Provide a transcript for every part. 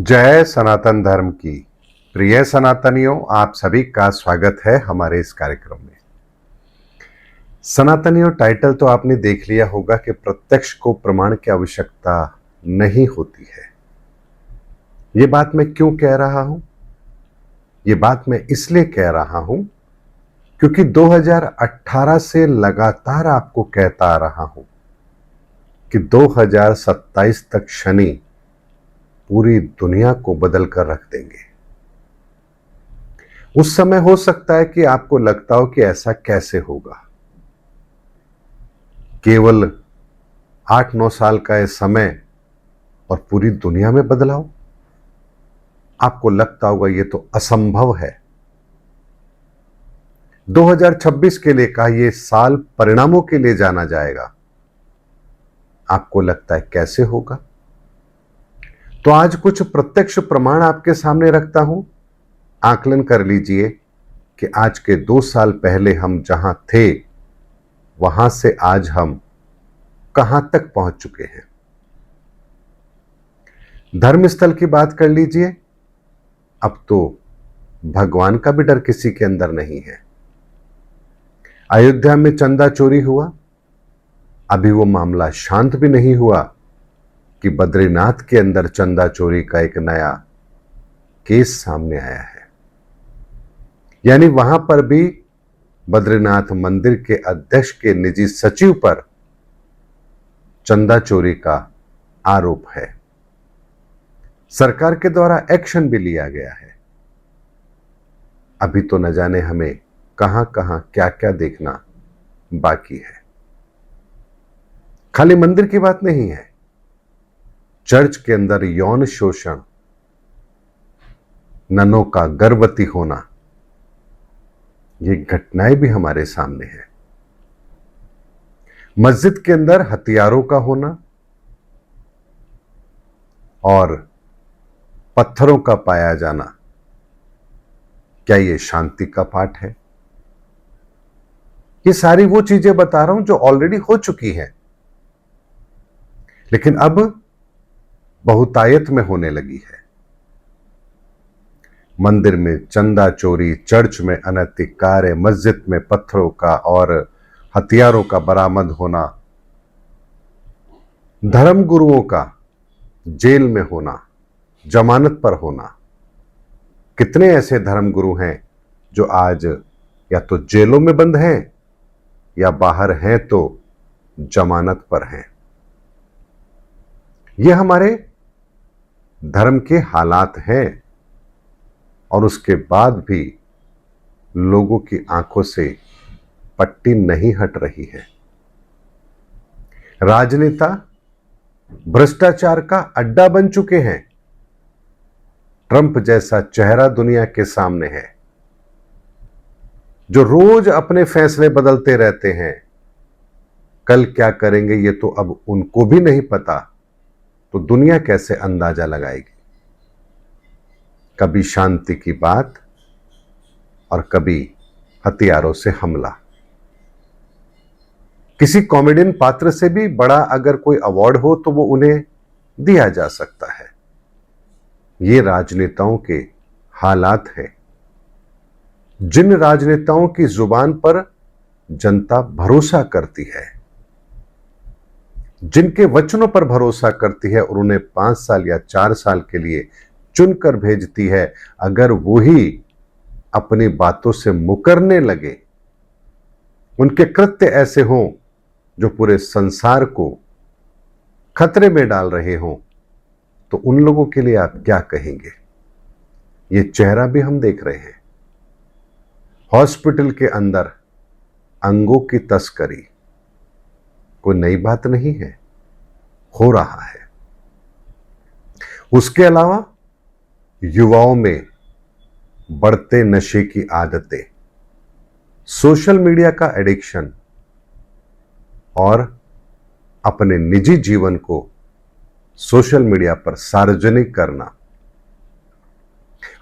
जय सनातन धर्म की। प्रिय सनातनियों, आप सभी का स्वागत है हमारे इस कार्यक्रम में। सनातनियों, टाइटल तो आपने देख लिया होगा कि प्रत्यक्ष को प्रमाण की आवश्यकता नहीं होती है। ये बात मैं क्यों कह रहा हूं? ये बात मैं इसलिए कह रहा हूं क्योंकि 2018 से लगातार आपको कहता आ रहा हूं कि 2027 तक शनि पूरी दुनिया को बदल कर रख देंगे। उस समय हो सकता है कि आपको लगता हो कि ऐसा कैसे होगा। केवल 8-9 साल का यह समय और पूरी दुनिया में बदलाव, आपको लगता होगा ये तो असंभव है। 2026 के लिए का ये साल परिणामों के लिए जाना जाएगा। आपको लगता है कैसे होगा? तो आज कुछ प्रत्यक्ष प्रमाण आपके सामने रखता हूं। आकलन कर लीजिए कि आज के 2 साल पहले हम जहां थे वहां से आज हम कहां तक पहुंच चुके हैं। धर्मस्थल की बात कर लीजिए। अब तो भगवान का भी डर किसी के अंदर नहीं है। अयोध्या में चंदा चोरी हुआ, अभी वो मामला शांत भी नहीं हुआ कि बद्रीनाथ के अंदर चंदा चोरी का एक नया केस सामने आया है। यानी वहां पर भी बद्रीनाथ मंदिर के अध्यक्ष के निजी सचिव पर चंदा चोरी का आरोप है। सरकार के द्वारा एक्शन भी लिया गया है। अभी तो न जाने हमें कहां कहां क्या क्या देखना बाकी है। खाली मंदिर की बात नहीं है, चर्च के अंदर यौन शोषण, ननों का गर्भवती होना, ये घटनाएं भी हमारे सामने है। मस्जिद के अंदर हथियारों का होना और पत्थरों का पाया जाना, क्या ये शांति का पाठ है? ये सारी वो चीजें बता रहा हूं जो ऑलरेडी हो चुकी हैं, लेकिन अब बहुतायत में होने लगी है। मंदिर में चंदा चोरी, चर्च में अनैतिक कार्य, मस्जिद में पत्थरों का और हथियारों का बरामद होना, धर्म गुरुओं का जेल में होना, जमानत पर होना। कितने ऐसे धर्म गुरु हैं जो आज या तो जेलों में बंद हैं या बाहर हैं तो जमानत पर हैं। ये हमारे धर्म के हालात हैं और उसके बाद भी लोगों की आंखों से पट्टी नहीं हट रही है। राजनेता भ्रष्टाचार का अड्डा बन चुके हैं। ट्रंप जैसा चेहरा दुनिया के सामने है जो रोज अपने फैसले बदलते रहते हैं। कल क्या करेंगे ये तो अब उनको भी नहीं पता, तो दुनिया कैसे अंदाजा लगाएगी? कभी शांति की बात और कभी हथियारों से हमला। किसी कॉमेडियन पात्र से भी बड़ा अगर कोई अवार्ड हो तो वो उन्हें दिया जा सकता है। ये राजनेताओं के हालात हैं। जिन राजनेताओं की जुबान पर जनता भरोसा करती है, जिनके वचनों पर भरोसा करती है और उन्हें 5 साल या 4 साल के लिए चुनकर भेजती है, अगर वो ही अपनी बातों से मुकरने लगे, उनके कृत्य ऐसे हों जो पूरे संसार को खतरे में डाल रहे हों, तो उन लोगों के लिए आप क्या कहेंगे? ये चेहरा भी हम देख रहे हैं। हॉस्पिटल के अंदर अंगों की तस्करी कोई नई बात नहीं है, हो रहा है। उसके अलावा युवाओं में बढ़ते नशे की आदतें, सोशल मीडिया का एडिक्शन और अपने निजी जीवन को सोशल मीडिया पर सार्वजनिक करना,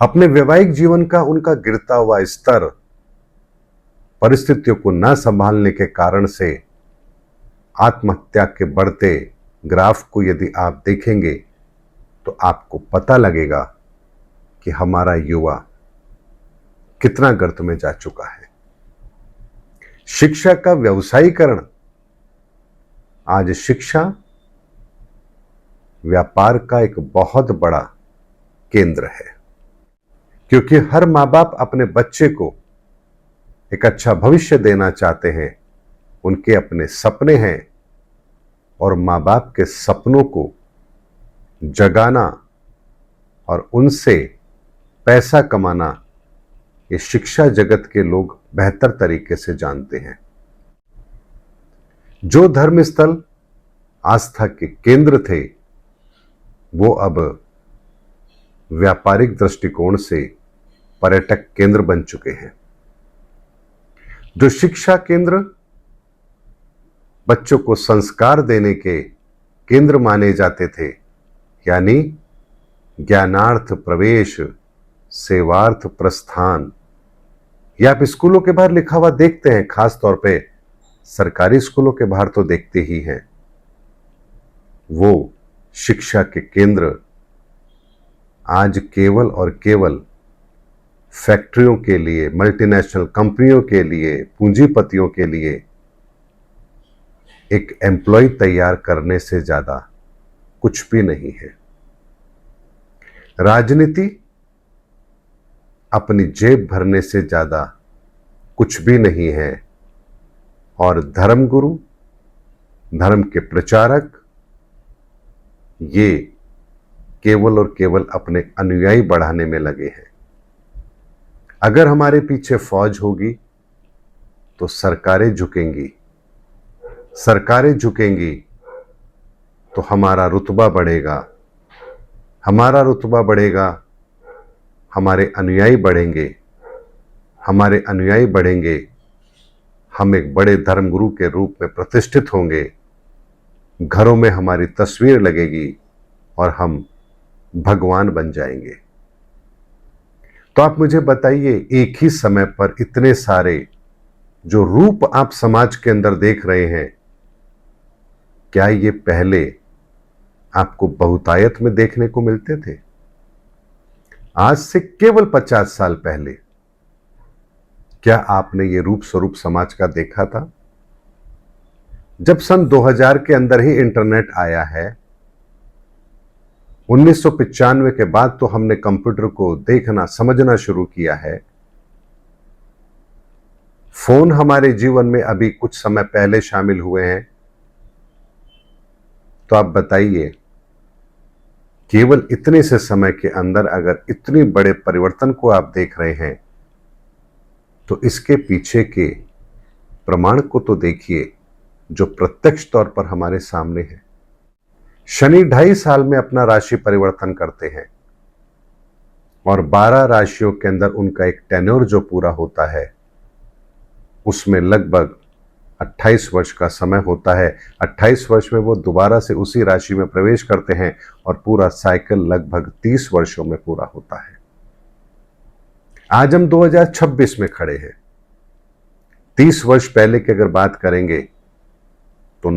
अपने वैवाहिक जीवन का उनका गिरता हुआ स्तर, परिस्थितियों को न संभालने के कारण से आत्महत्या के बढ़ते ग्राफ को यदि आप देखेंगे तो आपको पता लगेगा कि हमारा युवा कितना गर्त में जा चुका है। शिक्षा का व्यवसायीकरण, आज शिक्षा व्यापार का एक बहुत बड़ा केंद्र है, क्योंकि हर मां बाप अपने बच्चे को एक अच्छा भविष्य देना चाहते हैं। उनके अपने सपने हैं और मां बाप के सपनों को जगाना और उनसे पैसा कमाना, ये शिक्षा जगत के लोग बेहतर तरीके से जानते हैं। जो धर्म स्थल आस्था के केंद्र थे, वो अब व्यापारिक दृष्टिकोण से पर्यटक केंद्र बन चुके हैं। जो शिक्षा केंद्र बच्चों को संस्कार देने के केंद्र माने जाते थे, यानी ज्ञानार्थ प्रवेश, सेवार्थ प्रस्थान, या आप स्कूलों के बाहर लिखा हुआ देखते हैं, खास तौर पे सरकारी स्कूलों के बाहर तो देखते ही हैं, वो शिक्षा के केंद्र आज केवल और केवल फैक्ट्रियों के लिए, मल्टीनेशनल कंपनियों के लिए, पूंजीपतियों के लिए एक एम्प्लॉय तैयार करने से ज्यादा कुछ भी नहीं है। राजनीति अपनी जेब भरने से ज्यादा कुछ भी नहीं है, और धर्मगुरु, धर्म के प्रचारक, ये केवल और केवल अपने अनुयायी बढ़ाने में लगे हैं। अगर हमारे पीछे फौज होगी तो सरकारें झुकेंगी, सरकारें झुकेंगी तो हमारा रुतबा बढ़ेगा, हमारा रुतबा बढ़ेगा, हमारे अनुयायी बढ़ेंगे, हमारे अनुयायी बढ़ेंगे, हम एक बड़े धर्मगुरु के रूप में प्रतिष्ठित होंगे, घरों में हमारी तस्वीर लगेगी और हम भगवान बन जाएंगे। तो आप मुझे बताइए, एक ही समय पर इतने सारे जो रूप आप समाज के अंदर देख रहे हैं, क्या ये पहले आपको बहुतायत में देखने को मिलते थे? आज से केवल 50 साल पहले क्या आपने ये रूप स्वरूप समाज का देखा था? जब सन 2000 के अंदर ही इंटरनेट आया है, 1995 के बाद तो हमने कंप्यूटर को देखना समझना शुरू किया है। फोन हमारे जीवन में अभी कुछ समय पहले शामिल हुए हैं। तो आप बताइए, केवल इतने से समय के अंदर अगर इतने बड़े परिवर्तन को आप देख रहे हैं, तो इसके पीछे के प्रमाण को तो देखिए जो प्रत्यक्ष तौर पर हमारे सामने है। शनि 2.5 साल में अपना राशि परिवर्तन करते हैं और 12 राशियों के अंदर उनका एक टेन्योर जो पूरा होता है, उसमें लगभग 28 वर्ष का समय होता है। 28 वर्ष में वो दोबारा से उसी राशि में प्रवेश करते हैं और पूरा साइकिल लगभग 30 वर्षों में पूरा होता है। आज हम 2026 में खड़े हैं। 30 वर्ष पहले की अगर बात करेंगे तो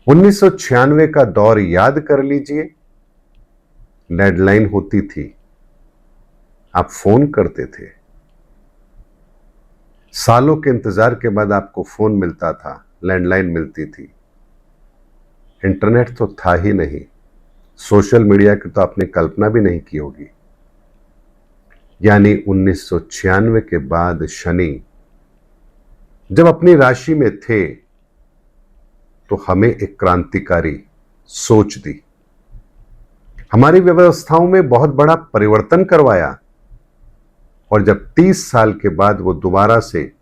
1996 का दौर याद कर लीजिए। लैंडलाइन होती थी, आप फोन करते थे, सालों के इंतजार के बाद आपको फोन मिलता था, लैंडलाइन मिलती थी। इंटरनेट तो था ही नहीं, सोशल मीडिया की तो आपने कल्पना भी नहीं की होगी। यानी 1996 के बाद शनि जब अपनी राशि में थे तो हमें एक क्रांतिकारी सोच दी, हमारी व्यवस्थाओं में बहुत बड़ा परिवर्तन करवाया। और जब 30 साल के बाद वो दोबारा से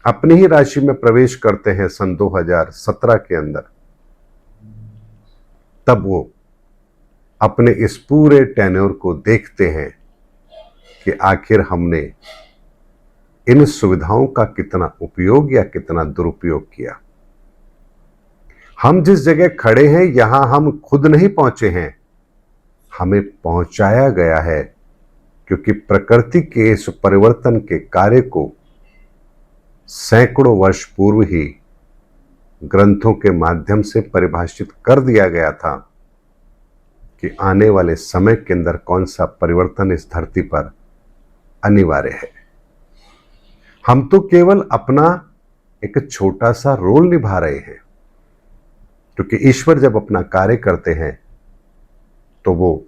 अपनी ही राशि में प्रवेश करते हैं सन 2017 के अंदर, तब वो अपने इस पूरे टेन्योर को देखते हैं कि आखिर हमने इन सुविधाओं का कितना उपयोग या कितना दुरुपयोग किया। हम जिस जगह खड़े हैं, यहां हम खुद नहीं पहुंचे हैं, हमें पहुंचाया गया है, क्योंकि प्रकृति के इस परिवर्तन के कार्य को सैकड़ों वर्ष पूर्व ही ग्रंथों के माध्यम से परिभाषित कर दिया गया था कि आने वाले समय के अंदर कौन सा परिवर्तन इस धरती पर अनिवार्य है। हम तो केवल अपना एक छोटा सा रोल निभा रहे हैं, क्योंकि ईश्वर जब अपना कार्य करते हैं तो वो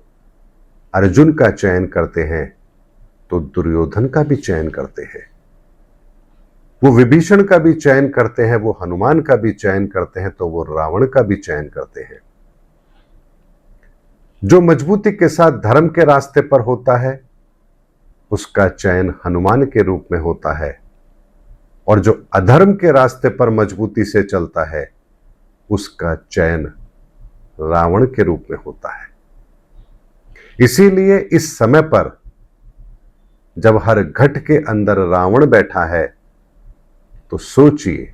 अर्जुन का चयन करते हैं तो दुर्योधन का भी चयन करते हैं, वो विभीषण का भी चयन करते हैं, वो हनुमान का भी चयन करते हैं तो वो रावण का भी चयन करते हैं। जो मजबूती के साथ धर्म के रास्ते पर होता है उसका चयन हनुमान के रूप में होता है, और जो अधर्म के रास्ते पर मजबूती से चलता है उसका चयन रावण के रूप में होता है। इसीलिए इस समय पर जब हर घट के अंदर रावण बैठा है तो सोचिए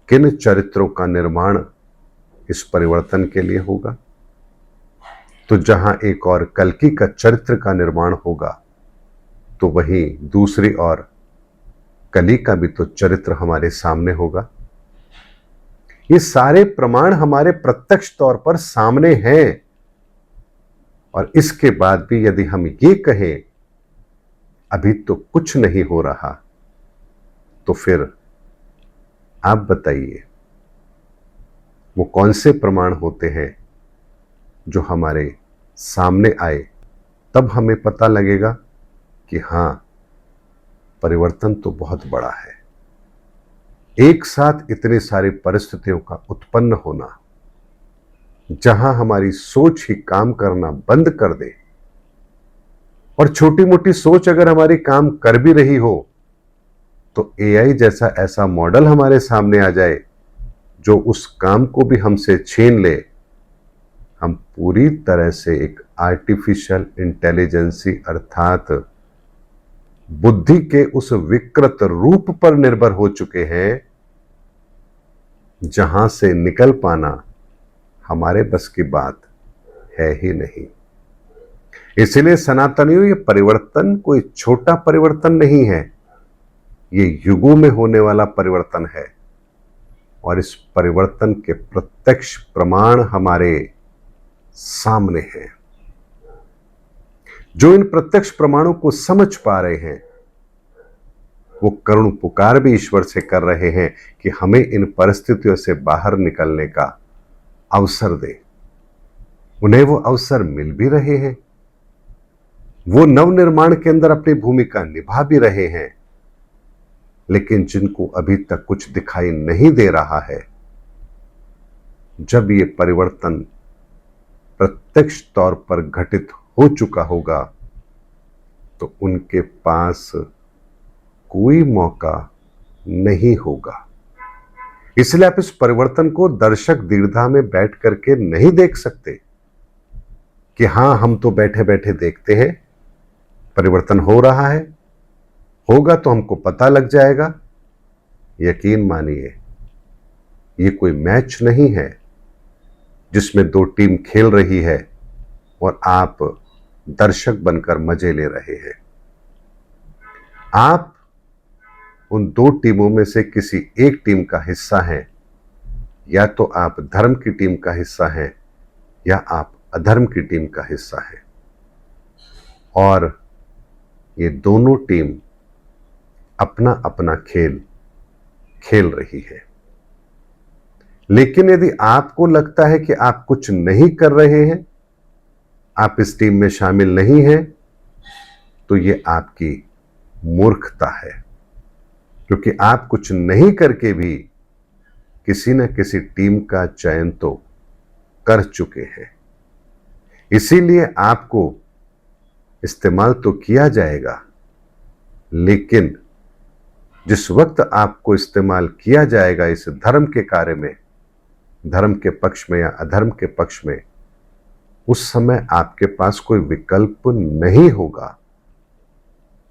किन चरित्रों का निर्माण इस परिवर्तन के लिए होगा। तो जहां एक और कल्कि का चरित्र का निर्माण होगा तो वहीं दूसरी और कली का भी तो चरित्र हमारे सामने होगा। ये सारे प्रमाण हमारे प्रत्यक्ष तौर पर सामने हैं, और इसके बाद भी यदि हम ये कहें अभी तो कुछ नहीं हो रहा, तो फिर आप बताइए वो कौन से प्रमाण होते हैं जो हमारे सामने आए तब हमें पता लगेगा कि हां परिवर्तन तो बहुत बड़ा है। एक साथ इतनी सारी परिस्थितियों का उत्पन्न होना, जहां हमारी सोच ही काम करना बंद कर दे, और छोटी मोटी सोच अगर हमारी काम कर भी रही हो तो एआई जैसा ऐसा मॉडल हमारे सामने आ जाए जो उस काम को भी हमसे छीन ले, हम पूरी तरह से एक आर्टिफिशियल इंटेलिजेंसी अर्थात बुद्धि के उस विकृत रूप पर निर्भर हो चुके हैं जहां से निकल पाना हमारे बस की बात है ही नहीं। इसलिए सनातनियों, ये परिवर्तन कोई छोटा परिवर्तन नहीं है, ये युगों में होने वाला परिवर्तन है, और इस परिवर्तन के प्रत्यक्ष प्रमाण हमारे सामने हैं। जो इन प्रत्यक्ष प्रमाणों को समझ पा रहे हैं वो करुण पुकार भी ईश्वर से कर रहे हैं कि हमें इन परिस्थितियों से बाहर निकलने का अवसर दे। उन्हें वो अवसर मिल भी रहे हैं, वो नवनिर्माण के अंदर अपनी भूमिका निभा भी रहे हैं, लेकिन जिनको अभी तक कुछ दिखाई नहीं दे रहा है, जब ये परिवर्तन प्रत्यक्ष तौर पर घटित हो चुका होगा तो उनके पास कोई मौका नहीं होगा। इसलिए आप इस परिवर्तन को दर्शक दीर्घा में बैठ करके नहीं देख सकते कि हां हम तो बैठे बैठे देखते हैं परिवर्तन हो रहा है, होगा तो हमको पता लग जाएगा। यकीन मानिए ये कोई मैच नहीं है जिसमें दो टीम खेल रही है और आप दर्शक बनकर मजे ले रहे हैं। आप उन दो टीमों में से किसी एक टीम का हिस्सा हैं, या तो आप धर्म की टीम का हिस्सा हैं या आप अधर्म की टीम का हिस्सा हैं, और ये दोनों टीम अपना अपना खेल खेल रही है। लेकिन यदि आपको लगता है कि आप कुछ नहीं कर रहे हैं, आप इस टीम में शामिल नहीं हैं, तो ये आपकी मूर्खता है, क्योंकि आप कुछ नहीं करके भी किसी न किसी टीम का चयन तो कर चुके हैं। इसीलिए आपको इस्तेमाल तो किया जाएगा, लेकिन जिस वक्त आपको इस्तेमाल किया जाएगा इस धर्म के कार्य में, धर्म के पक्ष में या अधर्म के पक्ष में, उस समय आपके पास कोई विकल्प नहीं होगा,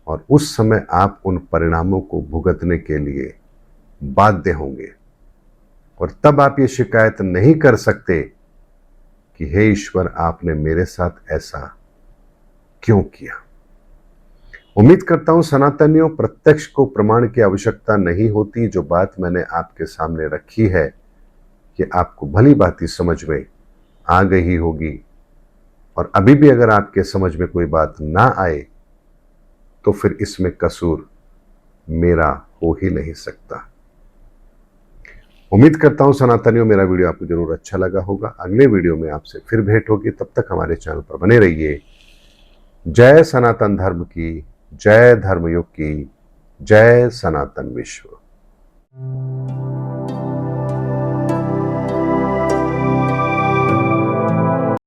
और उस समय आप उन परिणामों को भुगतने के लिए बाध्य होंगे। और तब आप ये शिकायत नहीं कर सकते कि हे ईश्वर आपने मेरे साथ ऐसा क्यों किया। उम्मीद करता हूं सनातनियों, प्रत्यक्ष को प्रमाण की आवश्यकता नहीं होती। जो बात मैंने आपके सामने रखी है कि आपको भली भांति समझ में आ गई होगी, और अभी भी अगर आपके समझ में कोई बात ना आए तो फिर इसमें कसूर मेरा हो ही नहीं सकता। उम्मीद करता हूं सनातनियों मेरा वीडियो आपको जरूर अच्छा लगा होगा। अगले वीडियो में आपसे फिर भेंट होगी, तब तक हमारे चैनल पर बने रहिए। जय सनातन धर्म की, जय धर्मयुग की, जय सनातन विश्व।